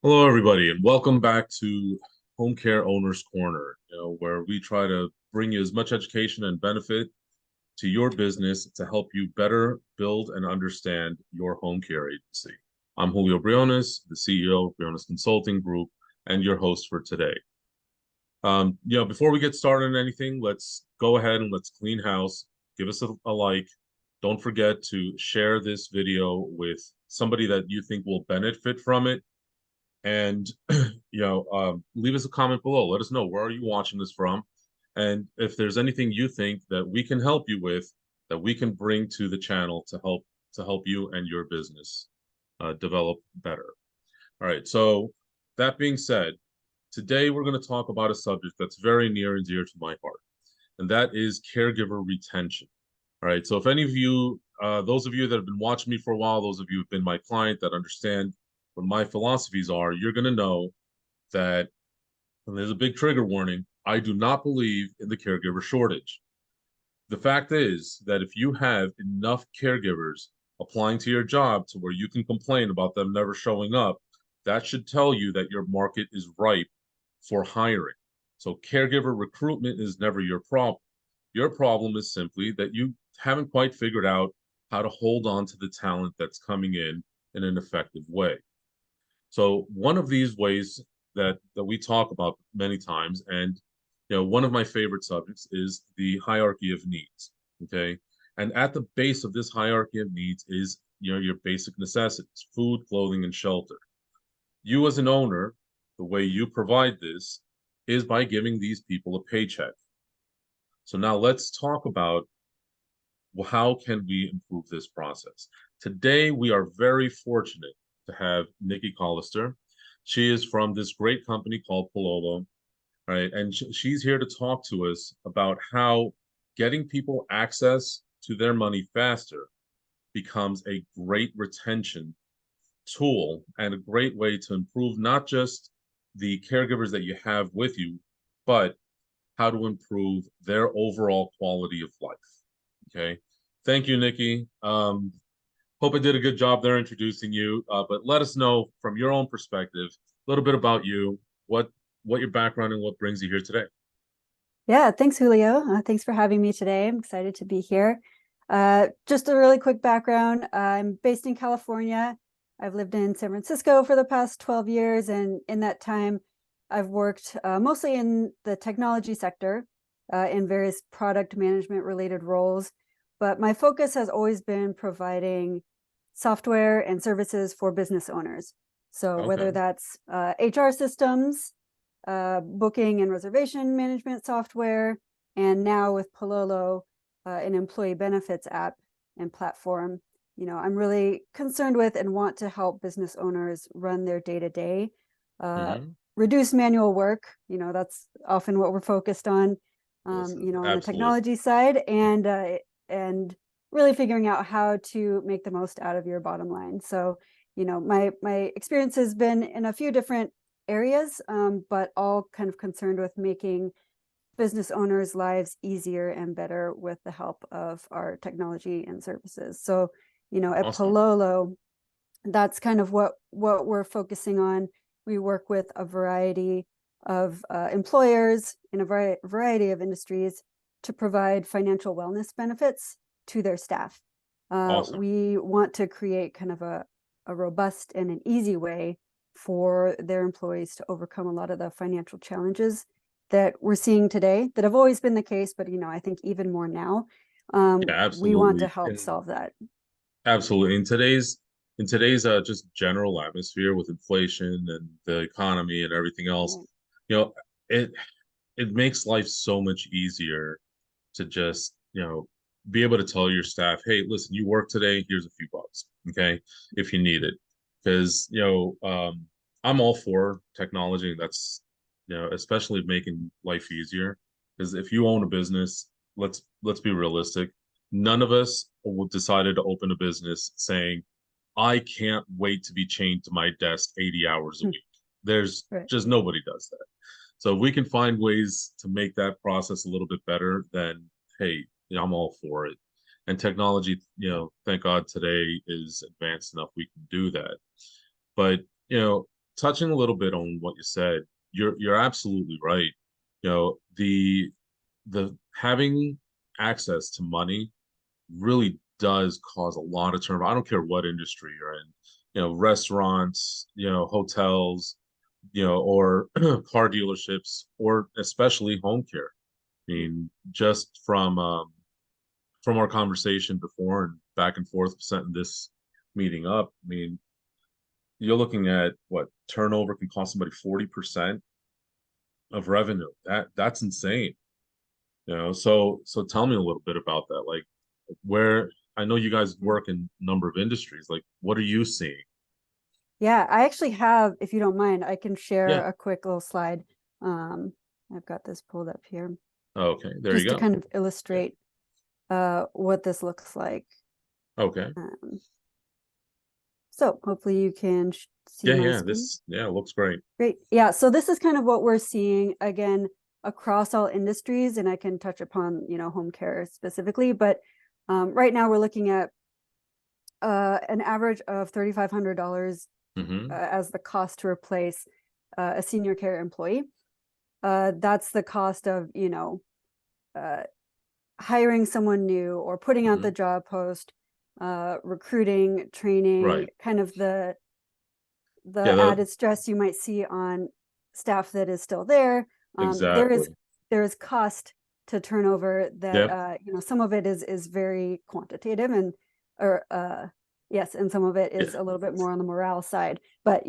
Hello, everybody, and welcome back to Homecare Owners Corner, where we try to bring you as much education and benefit to your business to help you better build and understand your home care agency. I'm Julio Briones, the CEO of Briones Consulting Group, and your host for today. Before we get started on anything, let's go ahead and let's clean house. Give us a like. Don't forget to share this video with somebody that you think will benefit from it and leave us a comment below. Let us know, where are you watching this from, and if there's anything you think that we can help you with, that we can bring to the channel to help you and your business develop better. All right, so that being said, today we're going to talk about a subject that's very near and dear to my heart, and that is caregiver retention. All right, so if any of you, those of you that have been watching me for a while, those of you who've been my client that understand what my philosophies are, you're going to know that, and there's a big trigger warning, I do not believe in the caregiver shortage. The fact is that if you have enough caregivers applying to your job to where you can complain about them never showing up, that should tell you that your market is ripe for hiring. So caregiver recruitment is never your problem. Your problem is simply that you haven't quite figured out how to hold on to the talent that's coming in an effective way. So one of these ways that we talk about many times, and one of my favorite subjects is the hierarchy of needs. Okay, and at the base of this hierarchy of needs is your basic necessities: food, clothing, and shelter. You as an owner, the way you provide this is by giving these people a paycheck. So now let's talk about, well, how can we improve this process? Today, we are very fortunate to have Nikki Collister. She is from this great company called Palolo, right? And she's here to talk to us about how getting people access to their money faster becomes a great retention tool and a great way to improve not just the caregivers that you have with you, but how to improve their overall quality of life. Okay. Thank you, Nikki. Hope I did a good job there introducing you, but let us know from your own perspective a little bit about you, what your background and what brings you here today. Yeah, thanks, Julio. Thanks for having me today. I'm excited to be here. Just a really quick background. I'm based in California. I've lived in San Francisco for the past 12 years, and in that time, I've worked mostly in the technology sector in various product management related roles. But my focus has always been providing software and services for business owners. So whether Okay. that's HR systems, booking and reservation management software, and now with Palolo, an employee benefits app and platform. I'm really concerned with and want to help business owners run their day-to-day, reduce manual work. That's often what we're focused on, Listen, on the absolutely. technology side, and really figuring out how to make the most out of your bottom line. So, my experience has been in a few different areas, but all kind of concerned with making business owners' lives easier and better with the help of our technology and services. So, at Awesome. Palolo, that's kind of what we're focusing on. We work with a variety of employers in a variety of industries to provide financial wellness benefits to their staff. Awesome. We want to create kind of a robust and an easy way for their employees to overcome a lot of the financial challenges that we're seeing today, that have always been the case, but I think even more now. Yeah, We want to absolutely. help And solve that. absolutely. In today's just general atmosphere with inflation and the economy and everything else, Right. you know, it it makes life so much easier to just, be able to tell your staff, hey, listen, you work today, here's a few bucks, okay, if you need it. Because, I'm all for technology. That's, especially making life easier. Because if you own a business, let's be realistic. None of us decided to open a business saying, I can't wait to be chained to my desk 80 hours a week. There's Right. just nobody does that. So if we can find ways to make that process a little bit better, then hey, I'm all for it. And technology, thank God today is advanced enough we can do that. But, touching a little bit on what you said, you're absolutely right. The having access to money really does cause a lot of turnover. I don't care what industry you're in, restaurants, hotels, or car dealerships, or especially home care. I mean, just from our conversation before and back and forth setting this meeting up, I mean, you're looking at what turnover can cost somebody 40% of revenue. That's insane. So tell me a little bit about that. Like where I know you guys work in a number of industries. Like what are you seeing? Yeah, I actually have, if you don't mind, I can Yeah. share a quick little slide. Um, I've got this pulled up here Okay, there you just to go. kind of Yeah. illustrate what this looks like. Okay. Um, so hopefully you can see Yeah, my yeah. screen. This looks great. Great. Yeah, so this is kind of what we're seeing again across all industries, and I can touch upon, home care specifically, but right now we're looking at an average of $3,500 Hmm. as the cost to replace a senior care employee. That's the cost of, uh, hiring someone new or putting out the Hmm. job post, recruiting, training, Right. kind of Yeah, the added stress you might see on staff that is still there. There is exactly. cost to turnover that Yep. some of it is very quantitative and or yes, and some of it is Yeah. a little bit more on the morale side. But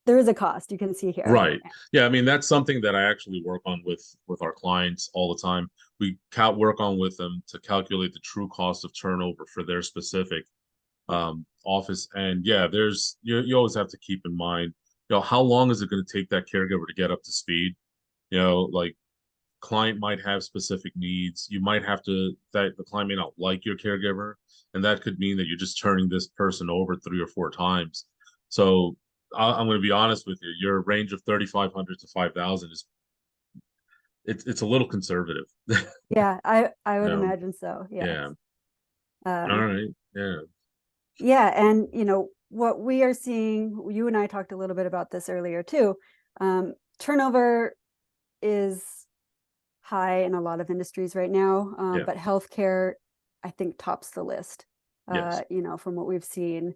there is a cost you can see here. Right. Yeah, I mean that's something that I actually work on with our clients all the time. We work on with them to calculate the true cost of turnover for their specific Yeah, office. And yeah, you always have to keep in mind, how long is it going to take that caregiver to get up to speed? Like client might have specific needs. You might have to that the client may not like your caregiver, and that could mean that you're just turning this person over 3 or 4 times. So I'm going to be honest with you. Your range of 3,500 to 5,000 is it's a little conservative. yeah, I would um, imagine so. Yes. yeah. All Um, right. Yeah. yeah, and what we are seeing, you and I talked a little bit about this earlier too. Turnover is high in a lot of industries right now, Yeah. but healthcare, I think, tops the list. Yes. From what we've seen,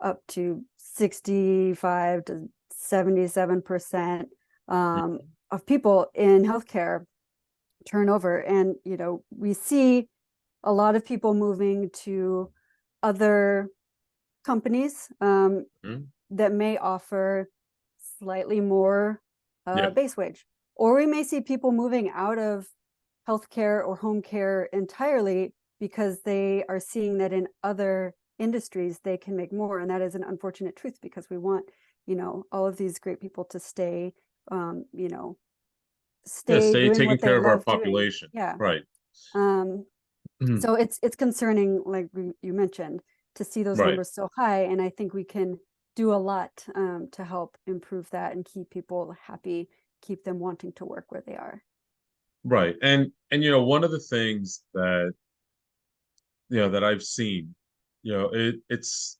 up to 65 to 77% Mhm. of people in healthcare turnover, and we see a lot of people moving to other companies Mhm. that may offer slightly more Yeah. base wage. Or we may see people moving out of healthcare or home care entirely because they are seeing that in other industries they can make more. And that is an unfortunate truth because we want, all of these great people to stay, um, you know, Yeah. stay Stay doing taking what they care of our love doing. population. Yeah. Right. Um, Mhm. so it's concerning, like you mentioned, to see those Right. numbers so high, and I think we can do a lot to help improve that and keep people happy, keep them wanting to work where they are. Right. And one of the things that that I've seen, it's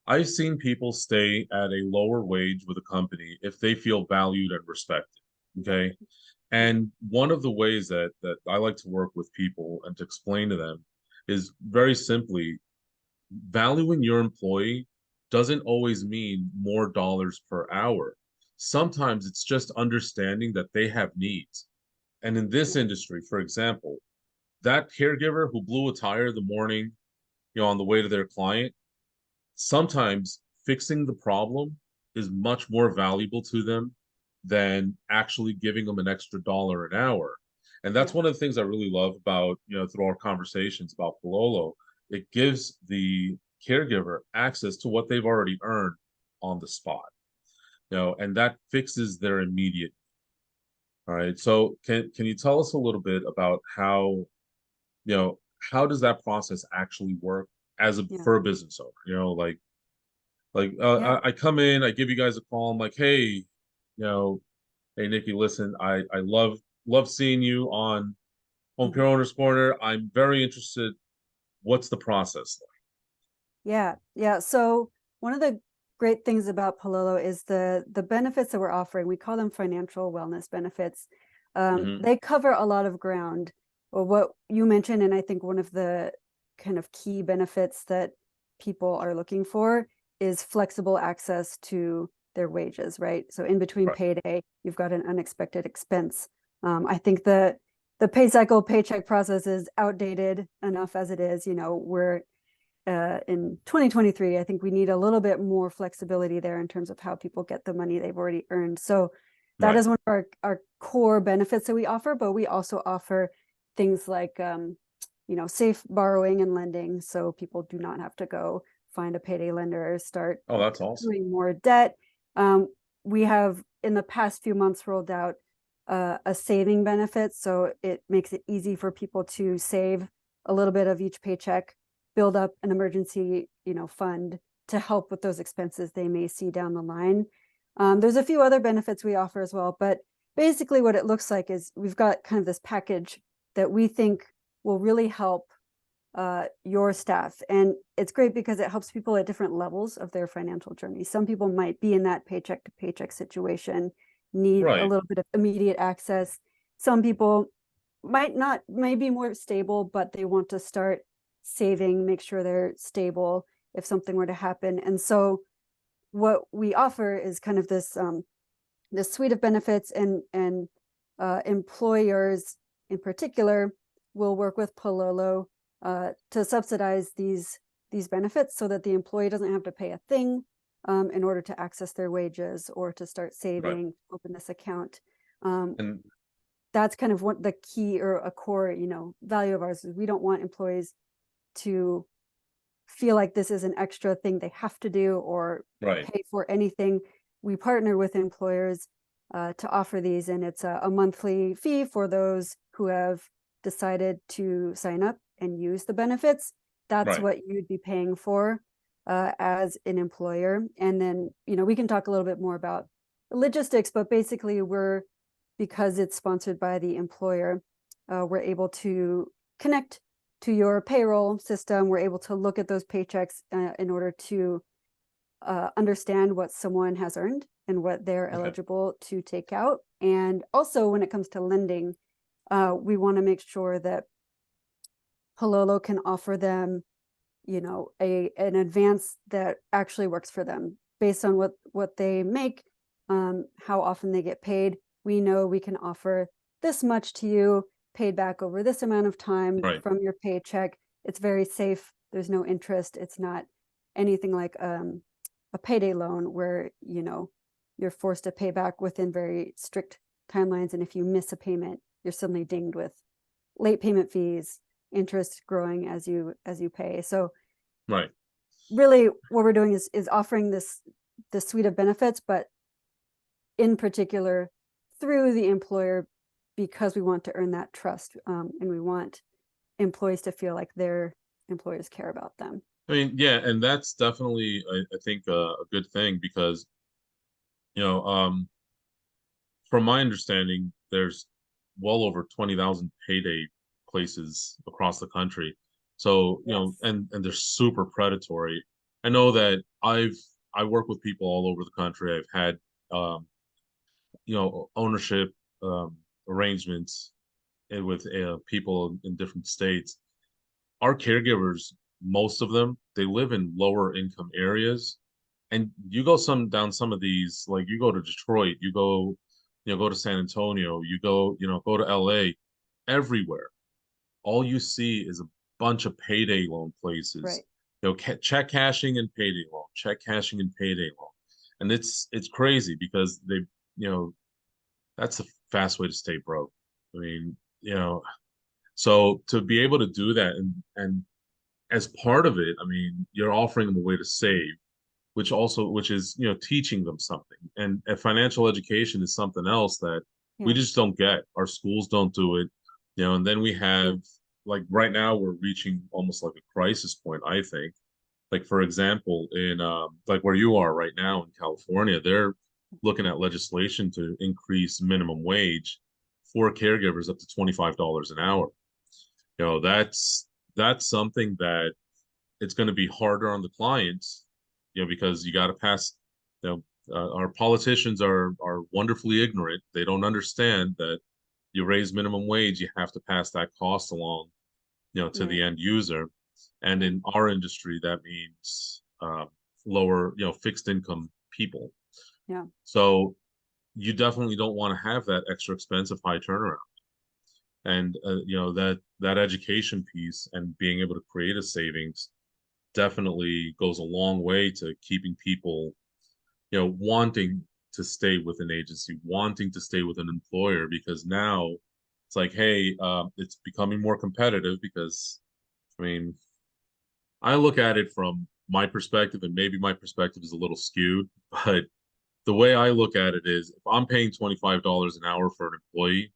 I've seen people stay at a lower wage with a company if they feel valued and respected. Okay. And one of the ways that I like to work with people and to explain to them is very simply valuing your employee doesn't always mean more dollars per hour. Sometimes it's just understanding that they have needs. And in this Yeah, industry, for example, that caregiver who blew a tire the morning, on the way to their client, sometimes fixing the problem is much more valuable to them than actually giving them an extra dollar an hour. And that's yeah, one of the things I really love about, through our conversations about Palolo. It gives the caregiver access to what they've already earned on the spot, and that fixes their immediate. All right. So can you tell us a little bit about you know, how does that process actually work as a yeah, for a business owner? yeah, I come in, I give you guys a call. I'm like, hey, hey Nikki, listen, I love seeing you on Homecare mhm, Owners Corner. I'm very interested. What's the process yeah, yeah. So one of the great things about Palolo is the benefits that we're offering. We call them financial wellness benefits. Hmm. They cover a lot of ground. Well, what you mentioned, and I think one of the kind of key benefits that people are looking for is flexible access to their wages, right? So in between Right. payday, you've got an unexpected expense. I think the pay cycle paycheck process is outdated enough as it is. We're in 2023, I think we need a little bit more flexibility there in terms of how people get the money they've already earned. So that Right. is one of our core benefits that we offer, but we also offer things like, safe borrowing and lending. So people do not have to go find a payday lender or start Oh, that's awesome. doing more debt. Um, we have in the past few months rolled out a saving benefit. So it makes it easy for people to save a little bit of each paycheck, build up an emergency, fund to help with those expenses they may see down the line. There's a few other benefits we offer as well, but basically what it looks like is we've got kind of this package that we think will really help your staff. And it's great because it helps people at different levels of their financial journey. Some people might be in that paycheck to paycheck situation, need a Right. little bit of immediate access. Some people may be more stable, but they want to start saving, make sure they're stable if something were to happen. And so what we offer is kind of this suite of benefits, and employers in particular will work with Palolo to subsidize these benefits so that the employee doesn't have to pay a thing in order to access their wages or to start Right. saving, open this account. Um, And that's kind of what the key or a core, value of ours is. We don't want employees to feel like this is an extra thing they have to do or right. pay for anything. We partner with employers to offer these, and it's a monthly fee for those who have decided to sign up and use the benefits. That's Right. what you'd be paying for as an employer. And then, we can talk a little bit more about the logistics, but basically because it's sponsored by the employer, we're able to connect to your payroll system. We're able to look at those paychecks in order to understand what someone has earned and what they're Okay. eligible to take out. And also when it comes to lending, we want to make sure that Palolo can offer them, an advance that actually works for them based on what they make, how often they get paid. We know we can offer this much to you, paid back over this amount of time Right. from your paycheck. It's very safe. There's no interest. It's not anything like a payday loan where, you're forced to pay back within very strict timelines. And if you miss a payment, you're suddenly dinged with late payment fees, interest growing as you pay. So Right. really what we're doing is offering this suite of benefits, but in particular through the employer, because we want to earn that trust, and we want employees to feel like their employers care about them. I mean, yeah, and that's definitely, I think, a good thing because, you know, from my understanding, there's well over 20,000 payday places across the country. So, Yes. and they're super predatory. I know that I work with people all over the country. I've had um, ownership um arrangements with people in different states. Our caregivers, most of them, they live in lower income areas. And you go down some of these, like you go to Detroit, you go, go to San Antonio, you go, go to LA, everywhere. All you see is a bunch of payday loan places. Right. Check cashing and payday loan, check cashing and payday loan. And it's crazy because you know, that's a fast way to stay broke. I mean, so to be able to do that and as part of it, I mean, you're offering them a way to save, which is, teaching them something. And financial education is something else that we Yeah. just don't get. Our schools don't do it, and then we Yeah. have, like, right now we're reaching almost like a crisis point, I think. Like, for example, in like where you are right now in California, they're looking at legislation to increase minimum wage for caregivers up to $25 an hour. That's something that it's going to be harder on the clients because you got to pass, you know, our politicians are wonderfully ignorant. They don't understand that you raise minimum wage, you have to pass that cost along, to Right. the end user. And in our industry, that means lower, fixed income people. Yeah. So you definitely don't want to have that extra expensive high turnaround. And that education piece and being able to create a savings definitely goes a long way to keeping people, wanting to stay with an agency, wanting to stay with an employer, because now it's like, hey, it's becoming more competitive because, I mean, I look at it from my perspective, and maybe my perspective is a little skewed, but the way I look at it is if I'm paying $25 an hour for an employee,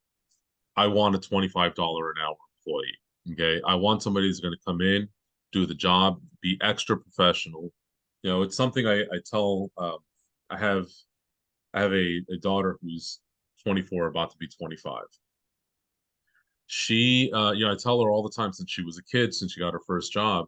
I want a $25 an hour employee. Okay. I want somebody who's going to come in, do the job, be extra professional. It's something I tell, I have, a daughter who's 24, about to be 25. She, I tell her all the time since she was a kid, since she got her first job,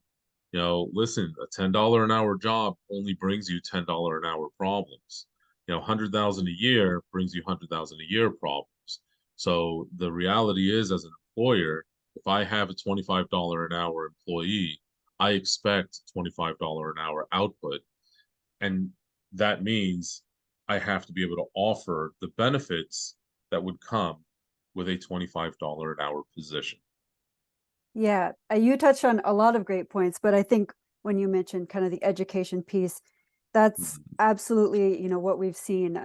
listen, a $10 an hour job only brings you $10 an hour problems. 100,000 a year brings you 100,000 a year problems. So the reality is, as an employer, if I have a $25 an hour employee, I expect $25 an hour output. And that means I have to be able to offer the benefits that would come with a $25 an hour position. Yeah, you touched on a lot of great points, but I think when you mentioned kind of the education piece, that's Mhm. absolutely, what we've seen.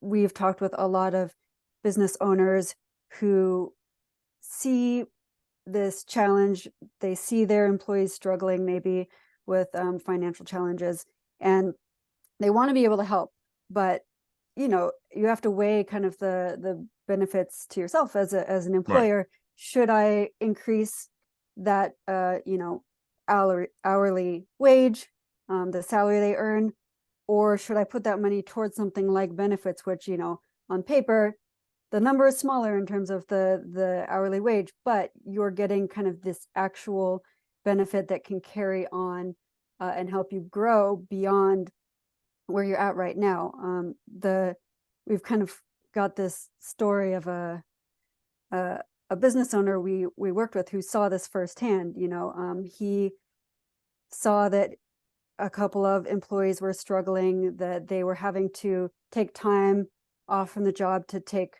We've talked with a lot of business owners who see this challenge. They see their employees struggling maybe with financial challenges, and they want to be able to help, but you have to weigh kind of the benefits to yourself as an Right, employer. Should I increase that hourly wage, the salary they earn, or should I put that money towards something like benefits, which on paper the number is smaller in terms of the hourly wage, but you're getting kind of this actual benefit that can carry on and help you grow beyond where you're at right now. We've kind of got this story of a, a business owner we worked with who saw this firsthand. He saw that a couple of employees were struggling, that they were having to take time off from the job to take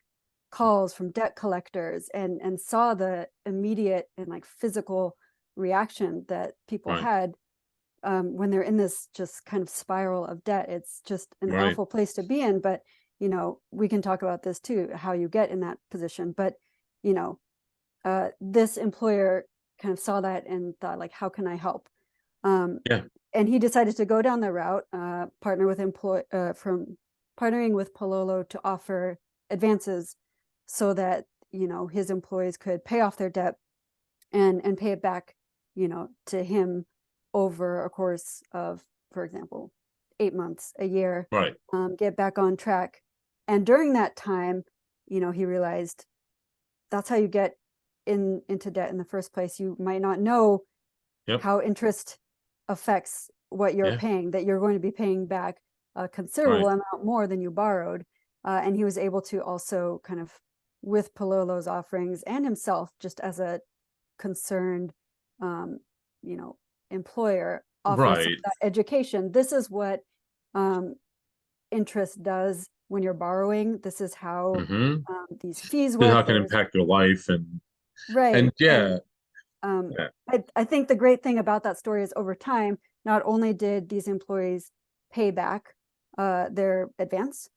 calls from debt collectors, and saw the immediate and like physical reaction that people right, had when they're in this just kind of spiral of debt. It's just an right. awful place to be in. But we can talk about this too, how you get in that position. But you know this employer kind of saw that and thought, like, how can I help? um, Yeah, and he decided to go down the route, partner with from partnering with Palolo to offer advances so that his employees could pay off their debt and pay it back to him over a course of, for example, 8 months, a year, right. get back on track. And during that time, he realized that's how you get into debt in the first place. You might not know Yep. how interest affects what you're Yeah, paying, that you're going to be paying back a considerable right. amount more than you borrowed. And he was able to also kind of, with Palolo's offerings and himself, just as a concerned, um, you know, employer, offer some Right. of that education. This is what um, interest does when you're borrowing. This is how Mm-hmm. these fees How work. it can There's impact your life, and right. yeah, And um, yeah. I think the great thing about that story is over time, not only did these employees pay back their advance,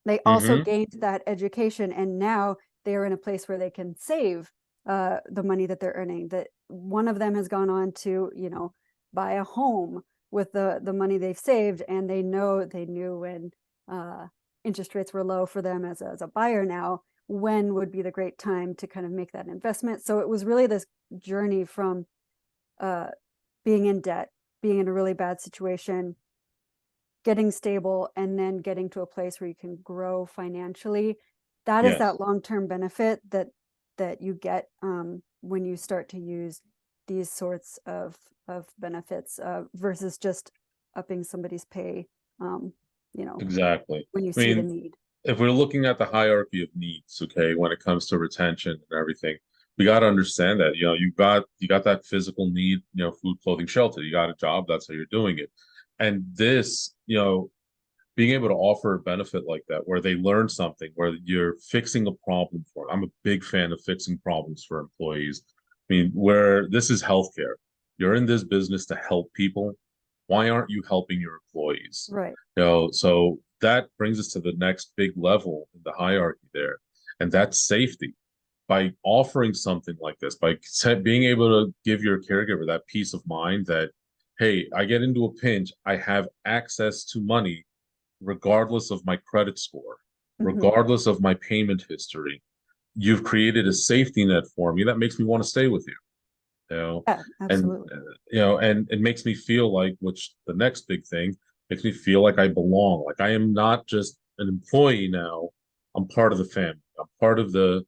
they also Mm-hmm. gained that education, and now they are in a place where they can save the money that they're earning. That one of them has gone on to, buy a home with the money they've saved, and they knew when uh, interest rates were low for them as a buyer now, when would be the great time to kind of make that investment. So it was really this journey from uh, being in debt, being in a really bad situation, getting stable, and then getting to a place where you can grow financially. That is Yes. that long-term benefit that you get when you start to use these sorts of benefits versus just upping somebody's pay, you know, Exactly. when you I see the mean, need. if we're looking at the hierarchy of needs, okay, when it comes to retention and everything, we got to understand that, you got that physical need, food, clothing, shelter. You got a job, that's how you're doing it. And this, being able to offer a benefit like that, where they learn something, where you're fixing a problem for them. I'm a big fan of fixing problems for employees. I mean, where this is healthcare, you're in this business to help people. Why aren't you helping your employees? Right. So that brings us to the next big level in the hierarchy there, and that's safety. By offering something like this, by being able to give your caregiver that peace of mind that, hey, I get into a pinch, I have access to money regardless of my credit score, Hmm. regardless of my payment history. You've created a safety net for me that makes me want to stay with you. You know, Yeah, and absolutely. and it makes me feel like, which the next big thing makes me feel like I belong. Like I am not just an employee now. I'm part of the family. I'm part of the,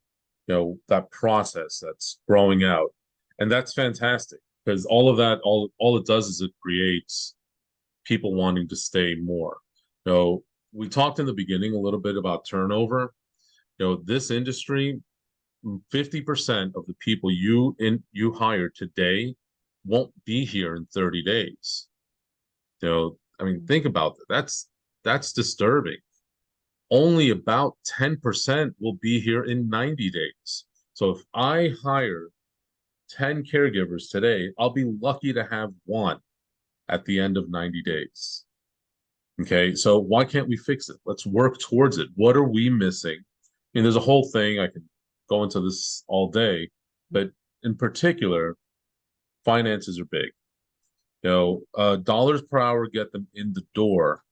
that process that's growing out, and that's fantastic because all of that, all it does is it creates people wanting to stay more. So we talked in the beginning a little bit about turnover. This industry, 50% of the people you hire today won't be here in 30 days. I mean, Mm. think about that. That's disturbing. Only about 10% will be here in 90 days. So if I hire 10 caregivers today, I'll be lucky to have one at the end of 90 days. Okay, so why can't we fix it? Let's work towards it. What are we missing? I mean, there's a whole thing, I can go into this all day, but in particular, finances are big. Dollars per hour get them in the door.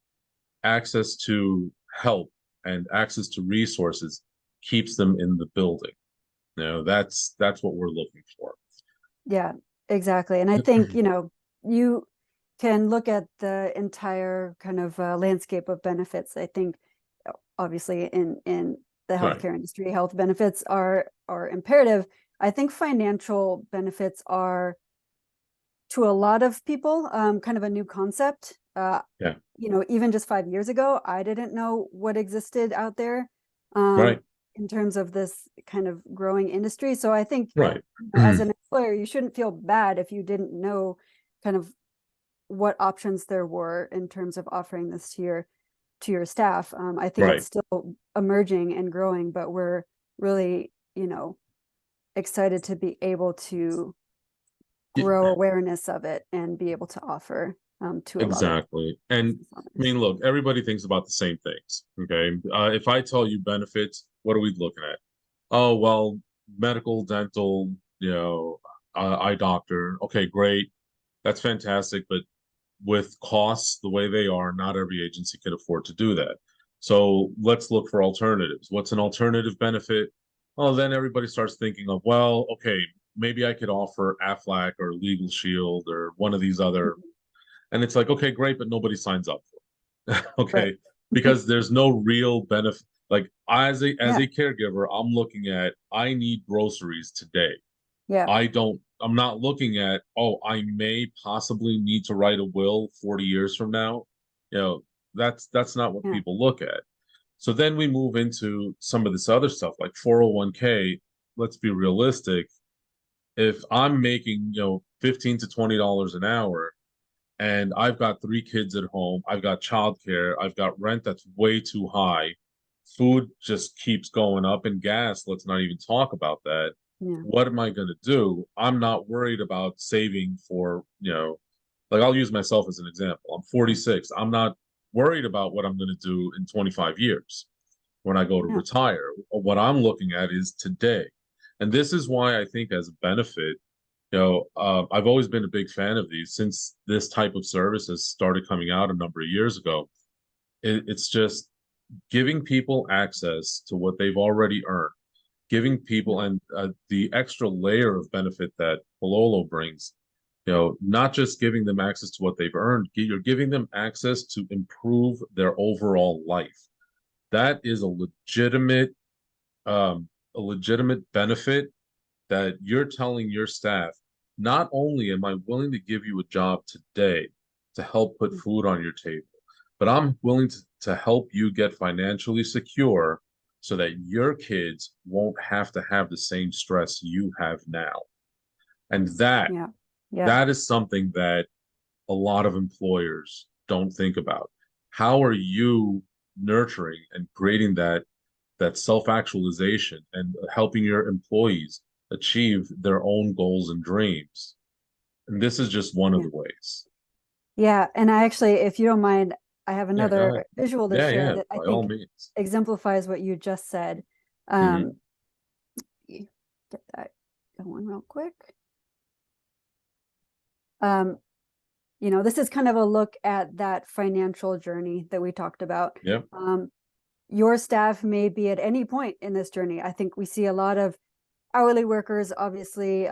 Access to help and access to resources keeps them in the building. That's what we're looking for. Yeah, exactly. And I think, you can look at the entire kind of landscape of benefits. I think obviously in the Right, healthcare industry, health benefits are imperative. I think financial benefits are, to a lot of people, kind of a new concept. yeah, Even just 5 years ago, I didn't know what existed out there, um, right, in terms of this kind of growing industry. So I think, right. as an employer, you shouldn't feel bad if you didn't know kind of what options there were in terms of offering this to your staff. I think it's Right. still emerging and growing, but we're really, excited to be able to grow awareness of it and be able to offer, to a lot of Exactly. And business I owners. mean, look, everybody thinks about the same things. Okay. If I tell you benefits, what are we looking at? Oh, well, medical, dental, eye doctor. Okay, great. That's fantastic. But with costs the way they are, not every agency can afford to do that. So let's look for alternatives. What's an alternative benefit? Well, then everybody starts thinking of, well, okay, maybe I could offer Aflac or Legal Shield or one of these other, Mhm. and it's like, okay, great, but nobody signs up for it. Right. Okay, because there's no real benefit. Like as Yeah. a caregiver, I'm looking at, I need groceries today. Yeah. I'm not looking at, oh, I may possibly need to write a will 40 years from now. You know, that's not what Yeah. people look at. So then we move into some of this other stuff like 401k. Let's be realistic. If I'm making, 15 to $20 an hour and I've got three kids at home, I've got childcare, I've got rent that's way too high, food just keeps going up, and gas, let's not even talk about that. Yeah. What am I going to do? I'm not worried about saving for, like I'll use myself as an example. I'm 46. I'm not worried about what I'm going to do in 25 years when I go to Yeah. retire. What I'm looking at is today. And this is why I think as a benefit, I've always been a big fan of these since this type of service has started coming out a number of years ago. It's just giving people access to what they've already earned, giving people, Yeah. and the extra layer of benefit that Palolo brings, not just giving them access to what they've earned, you're giving them access to improve their overall life. That is a legitimate benefit that you're telling your staff, not only am I willing to give you a job today to help put food on your table, but I'm willing to help you get financially secure so that your kids won't have to have the same stress you have now. And Yeah. Yeah. that is something that a lot of employers don't think about. How are you nurturing and creating that self-actualization and helping your employees achieve their own goals and dreams? And this is just one of Yeah. the ways. Yeah. And I actually, if you don't mind, I have Yeah, go another ahead. visual to Yeah, share yeah, that I by all think means. exemplifies what you just said. Hmm. Get that going real quick. Um, this is kind of a look at that financial journey that we talked about. Yep. Your staff may be at any point in this journey. I think we see a lot of hourly workers, obviously,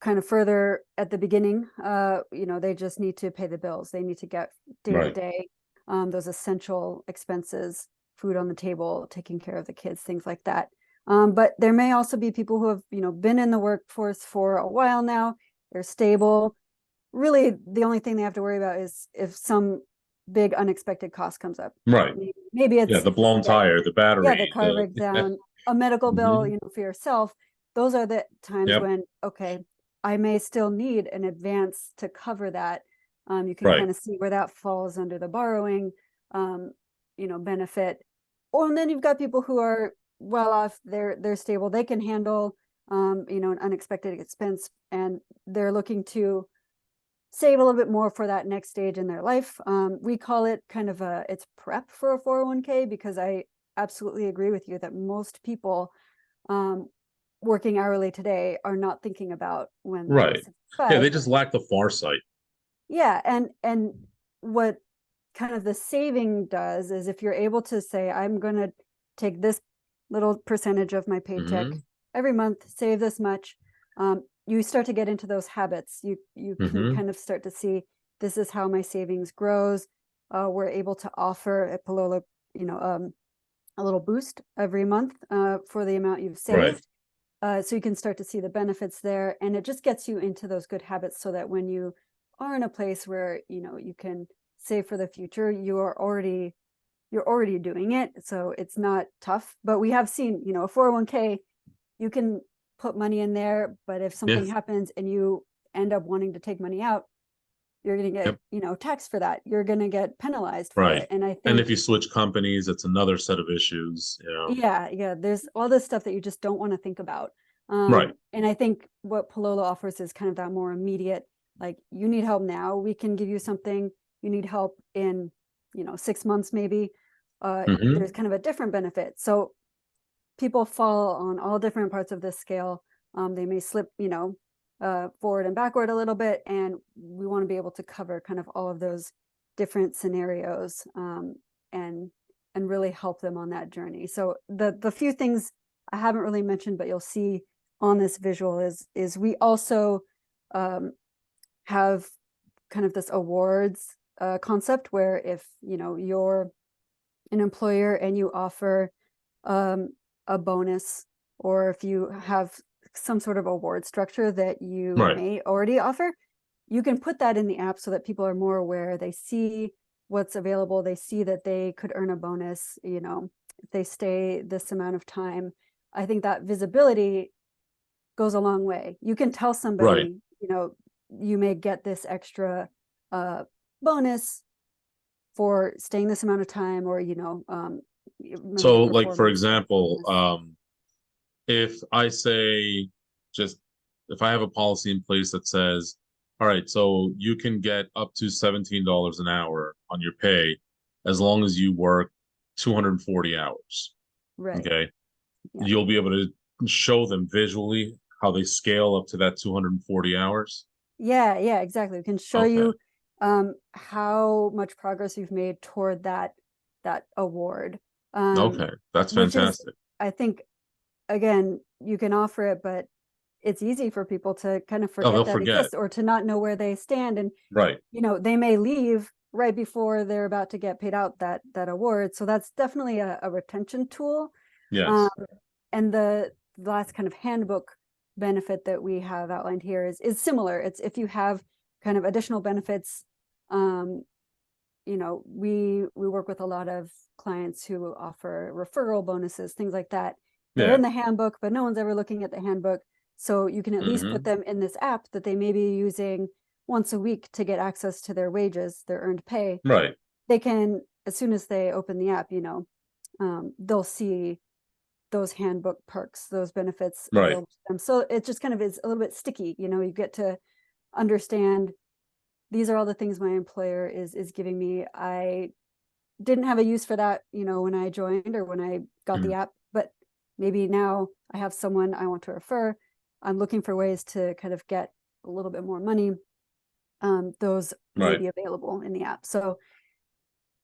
kind of further at the beginning. They just need to pay the bills. They need to get day to Right. day, those essential expenses, food on the table, taking care of the kids, things like that. But there may also be people who have, been in the workforce for a while now. They're stable. Really, the only thing they have to worry about is if some big unexpected cost comes up. Right. Maybe Yeah, it's, the blown tire, the the battery, car breaks yeah. down, a medical bill, Hmm. for yourself. Those are the times Yep. when, okay, I may still need an advance to cover that. You can Right. kind of see where that falls under the borrowing, benefit. Or and then you've got people who are well off, they're stable, they can handle, an unexpected expense, and they're looking to save a little bit more for that next stage in their life. We call it kind of it's prep for a 401k, because I absolutely agree with you that most people um, working hourly today are not thinking about when they're Right. Yeah, they 65. just lack the foresight. Yeah, and what kind of the saving does is, if you're able to say, I'm going to take this little percentage of my paycheck Hmm. every month, save this much, you start to get into those habits. You can Hmm. kind of start to see, this is how my savings grows. We're able to offer at Palolo, a little boost every month for the amount you've Right. saved. So you can start to see the benefits there, and it just gets you into those good habits, so that when you are in a place where you can save for the future, you're already doing it, so it's not tough. But we have seen, a 401k, you can put money in there, but if Yeah. something happens and you end up wanting to take money out, you're going to get Yep. taxed for that. You're going to get penalized for Right. it. And I And think, if you switch companies, it's another set of issues. Yeah. yeah, there's all this stuff that you just don't want to think about. Right. And I think what Palolo offers is kind of that more immediate, like, you need help now, we can give you something. You need help in 6 months maybe, Hmm. there's kind of a different benefit. So people fall on all different parts of this scale. They may slip, forward and backward a little bit, and we want to be able to cover kind of all of those different scenarios, and really help them on that journey. So the few things I haven't really mentioned, but you'll see on this visual, is we also have kind of this awards concept, where if you're an employer and you offer um, a bonus, or if you have some sort of award structure that you Right. may already offer, you can put that in the app so that people are more aware. They see what's available. They see that they could earn a bonus, if they stay this amount of time. I think that visibility goes a long way. You can tell Right. somebody, you may get this extra bonus for staying this amount of time, or member So, like, for performance example, bonus. if I say, just if I have a policy in place that says, all right, so you can get up to $17 an hour on your pay as long as you work 240 hours. Right. Okay. Yeah. You'll be able to show them visually how they scale up to that 240 hours. Yeah, exactly. We can show Okay. you how much progress you've made toward that award. Okay. That's Which is, fantastic. I think, again, you can offer it, but it's easy for people to kind of Oh, forget they'll that forget. exists, or to not know where they stand. And Right. they may leave right before they're about to get paid out that award. So that's definitely a retention tool. Um, Yes. and the last kind of handbook benefit that we have outlined here is similar. It's, if you have kind of additional benefits. You know, we work with a lot of clients who offer referral bonuses, things like that. They're Yeah. in the handbook, but no one's ever looking at the handbook. So you can at least put them in this app that they may be using once a week to get access to their wages, their earned pay. Right. They can, as soon as they open the app, you know, they'll see those handbook perks, those benefits Right. available to them. So it just kind of is a little bit sticky. You know, you get to understand these are all the things my employer is giving me. I didn't have a use for that, you know, when I joined or when I got the Mhm. app, but maybe now I have someone I want to refer. I'm looking for ways to kind of get a little bit more money. Those may Right. be available in the app. So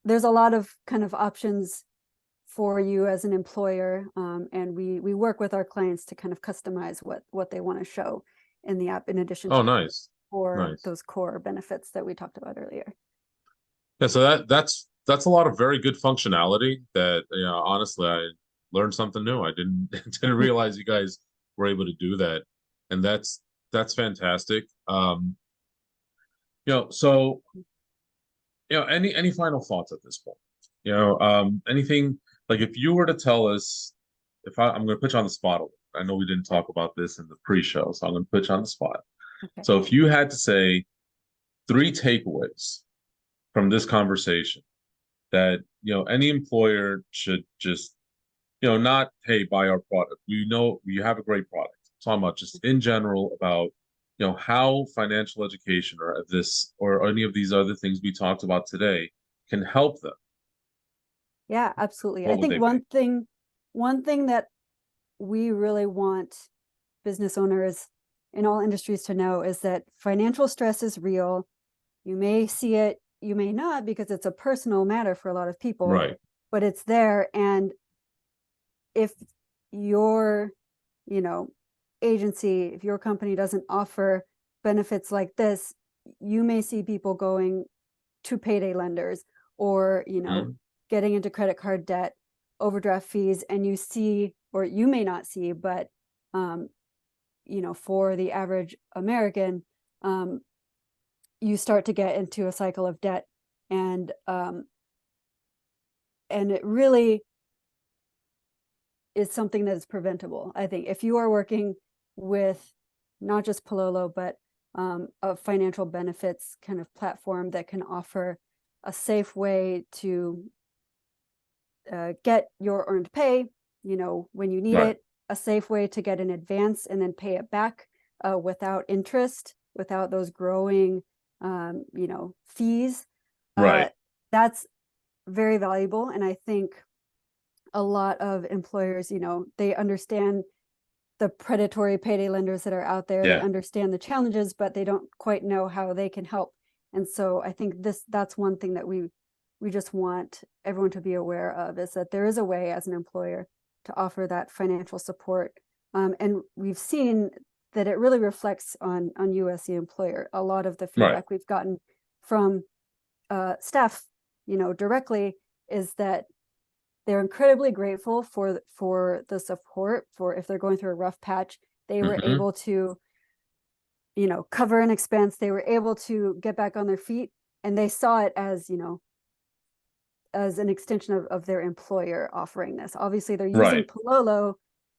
there's a lot of kind of options for you as an employer, and we work with our clients to kind of customize what they want to show in the app, in addition Oh, to nice. for Nice. those core benefits that we talked about earlier. Yeah, so that's a lot of very good functionality that, you know, honestly, I learned something new. I didn't didn't realize you guys were able to do that. And that's fantastic. You know, so, you know, any final thoughts at this point? You know, anything, like if you were to tell us, I'm going to put you on the spot a little. I know we didn't talk about this in the pre-show, so I'm going to put you on the spot. Okay. So if you had to say three takeaways from this conversation that, you know, any employer should just, you know, not, hey, buy our product. We know you have a great product. I'm talking about just in general about, you know, how financial education or this or any of these other things we talked about today can help them. Yeah, absolutely. I What would think they be? one thing that we really want business owners in all industries to know is that financial stress is real. You may see it, you may not, because it's a personal matter for a lot of people, Right. but it's there. And if your, you know, agency, if your company doesn't offer benefits like this, you may see people going to payday lenders or, you know, Mhm. getting into credit card debt, overdraft fees, and you see, or you may not see, but you know, for the average American, um, you start to get into a cycle of debt, and it really is something that is preventable. I think if you are working with not just Palolo, but a financial benefits kind of platform that can offer a safe way to get your earned pay, you know, when you need Right. it, a safe way to get an advance and then pay it back without interest, without those growing, you know, fees. Right. That's very valuable. And I think a lot of employers, you know, they understand the predatory payday lenders that are out there. They Yeah. understand the challenges, but they don't quite know how they can help. And so I think that's one thing that we just want everyone to be aware of, is that there is a way as an employer to offer that financial support. And we've seen that it really reflects on you as the employer. A lot of the Right. feedback we've gotten from staff, you know, directly, is that they're incredibly grateful for the support. For if they're going through a rough patch, they were Hmm. able to, you know, cover an expense. They were able to get back on their feet, and they saw it as, you know, as an extension of their employer offering this. Obviously, they're using Right. Palolo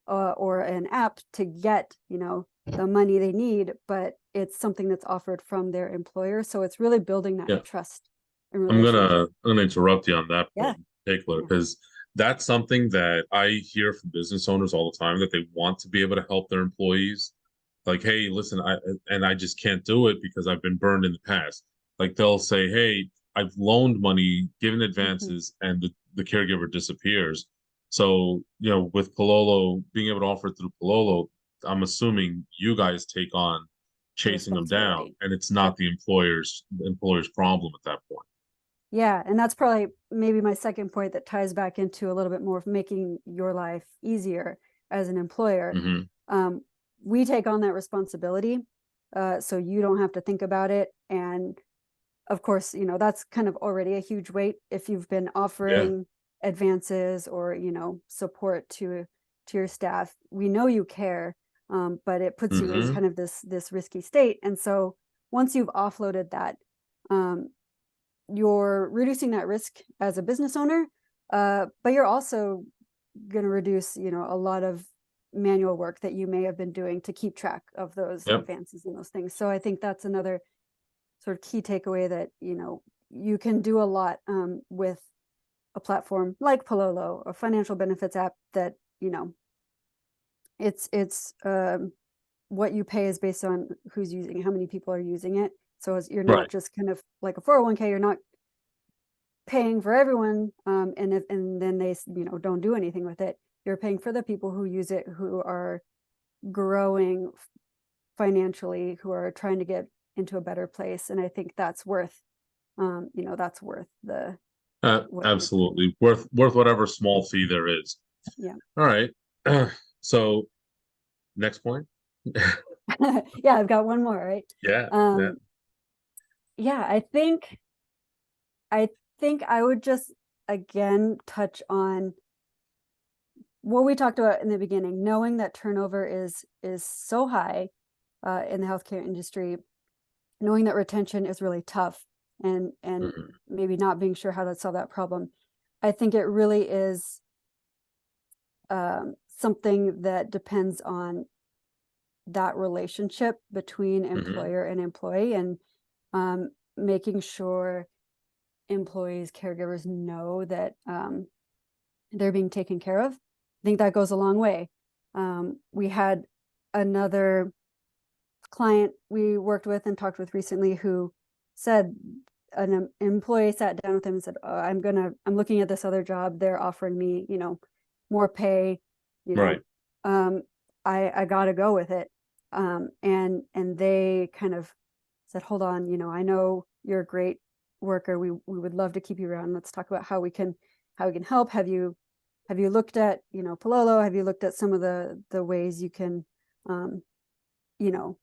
or an app to get, you know, the money they need, but it's something that's offered from their employer. So it's really building that Yeah. trust and relationship. I'm gonna interrupt you on that Yeah, point in particular yeah. because that's something that I hear from business owners all the time, that they want to be able to help their employees. Like, hey, listen, I just can't do it because I've been burned in the past. Like they'll say, hey, I've loaned money, given Mhm. advances, and the caregiver disappears. So, you know, with Palolo being able to offer it through Palolo, I'm assuming you guys take on The chasing them down, responsibility. and it's Yep. not the employer's problem at that point. Yeah, and that's probably maybe my second point that ties back into a little bit more of making your life easier as an employer. Hmm. Um, we take on that responsibility, so you don't have to think about it. And of course, you know, that's kind of already a huge weight if you've been Yeah. offering advances or, you know, support to your staff. We know you care, but it puts you in Hmm. kind of this risky state. And so once you've offloaded that, you're reducing that risk as a business owner, but you're also going to reduce, a lot of manual work that you may have been doing to keep track of those Yep. advances and those things. So I think that's another sort of key takeaway, that, you can do a lot with a platform like Palolo, a financial benefits app that, it's what you pay is based on who's using it, how many people are using it. So you're not Right. just kind of like a 401k, you're not paying for everyone, and then they don't do anything with it. You're paying for the people who use it, who are growing financially, who are trying to get into a better place. And I think that's worth, that's worth the what you're paying. Absolutely. Worth whatever small fee there is. Yeah. All right. So next point. Yeah, I've got one more, right? Yeah. Yeah. Yeah, I think I would just again touch on what we talked about in the beginning, knowing that turnover is so high in the healthcare industry, knowing that retention is really tough, and Mhm. maybe not being sure how to solve that problem. I think it really is something that depends on that relationship between Mhm. employer and employee, and making sure employees, caregivers know that they're being taken care of. I think that goes a long way. We had another client we worked with and talked with recently who said an employee sat down with him and said, oh, I'm looking at this other job. They're offering me, more pay, you Right. know, I gotta go with it. And they kind of said, hold on, I know you're a great worker. We would love to keep you around. Let's talk about how we can help. Have you looked at, Palolo? Have you looked at some of the ways you can, um, you know,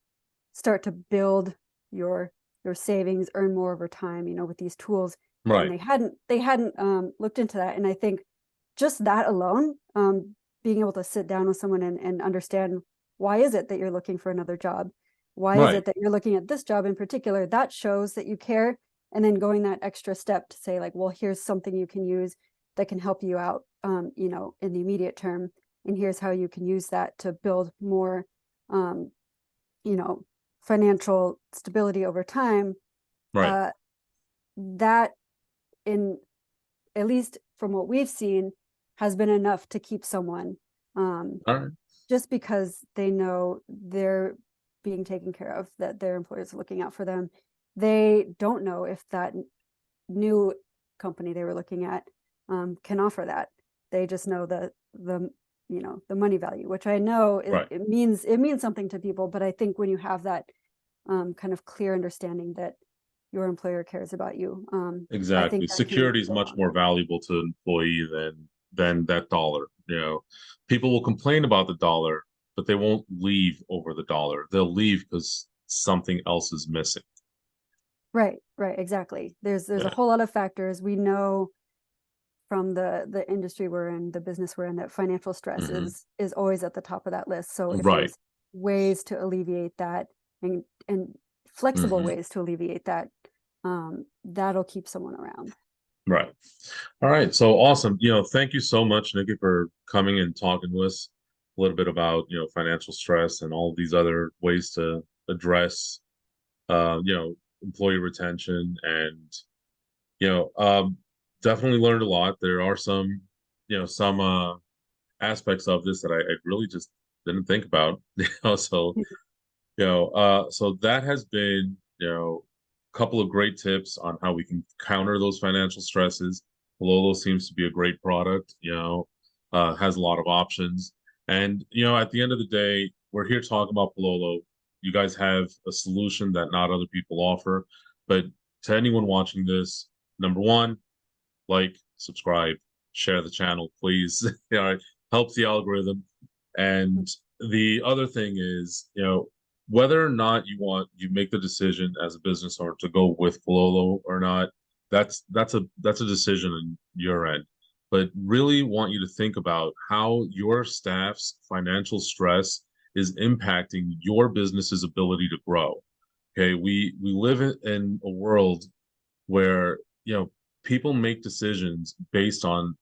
start to build your savings, earn more over time, with these tools? And Right. they hadn't looked into that. And I think just that alone, being able to sit down with someone and understand, why is it that you're looking for another job? Why is Right. it that you're looking at this job in particular? That shows that you care. And then going that extra step to say, like, well, here's something you can use that can help you out, in the immediate term. And here's how you can use that to build more, um, you know, financial stability over time. Right. Uh, that, in at least from what we've seen, has been enough to keep someone, um, All right. just because they know they're being taken care of, that their employers are looking out for them. They don't know if that new company they were looking at can offer that. They just know the money value, which I know Right. it means something to people. But I think when you have that kind of clear understanding that your employer cares about you, I Exactly. think that can Security is go a much long more way. valuable to an employee than that dollar. People will complain about the dollar, but they won't leave over the dollar. They'll leave because something else is missing. Right, exactly. There's a Yeah. whole lot of factors. We know from the industry we're in, the business we're in, that financial stress Hmm. is always at the top of that list. So if Right. there's ways to alleviate that, and flexible Hmm. ways to alleviate that, that'll keep someone around. Right. All right. So awesome. Thank you so much, Nikki, for coming and talking to us a little bit about, financial stress and all of these other ways to address, employee retention. And you know, um, definitely learned a lot. There are some aspects of this that I really just didn't think about. So that has been, a couple of great tips on how we can counter those financial stresses. Palolo seems to be a great product, has a lot of options. And, at the end of the day, we're here talking about Palolo. You guys have a solution that not other people offer. But to anyone watching this, number one, like, subscribe, share the channel, please. Helps the algorithm. And the other thing is, whether or not you make the decision as a business owner to go with Palolo or not, that's a decision on your end. But really want you to think about how your staff's financial stress is impacting your business's ability to grow. Okay, we live in a world where, people make decisions based on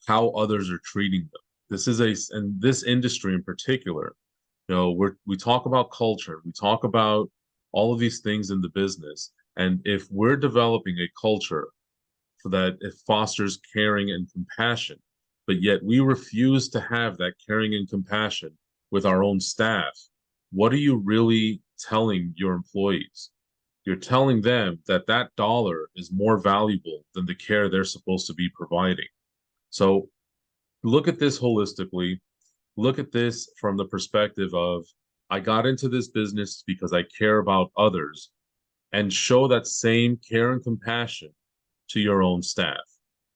how others are treating them. This is in this industry in particular, we talk about culture, we talk about all of these things in the business. And if we're developing a culture for that it fosters caring and compassion, but yet we refuse to have that caring and compassion with our own staff, what are you really telling your employees? You're telling them that that dollar is more valuable than the care they're supposed to be providing. So look at this holistically. Look at this from the perspective of, I got into this business because I care about others, and show that same care and compassion to your own staff,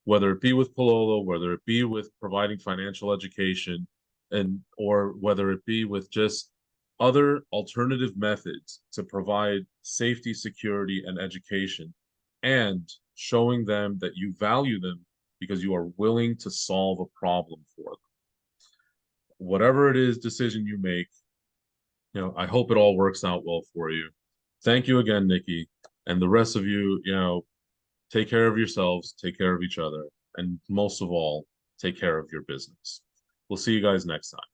whether it be with Palolo, whether it be with providing financial education, and or whether it be with just other alternative methods to provide safety, security, and education, and showing them that you value them because you are willing to solve a problem for them. Whatever it is decision you make, I hope it all works out well for you. Thank you again, Nikki, and the rest of you, take care of yourselves, take care of each other, and most of all, take care of your business. We'll see you guys next time.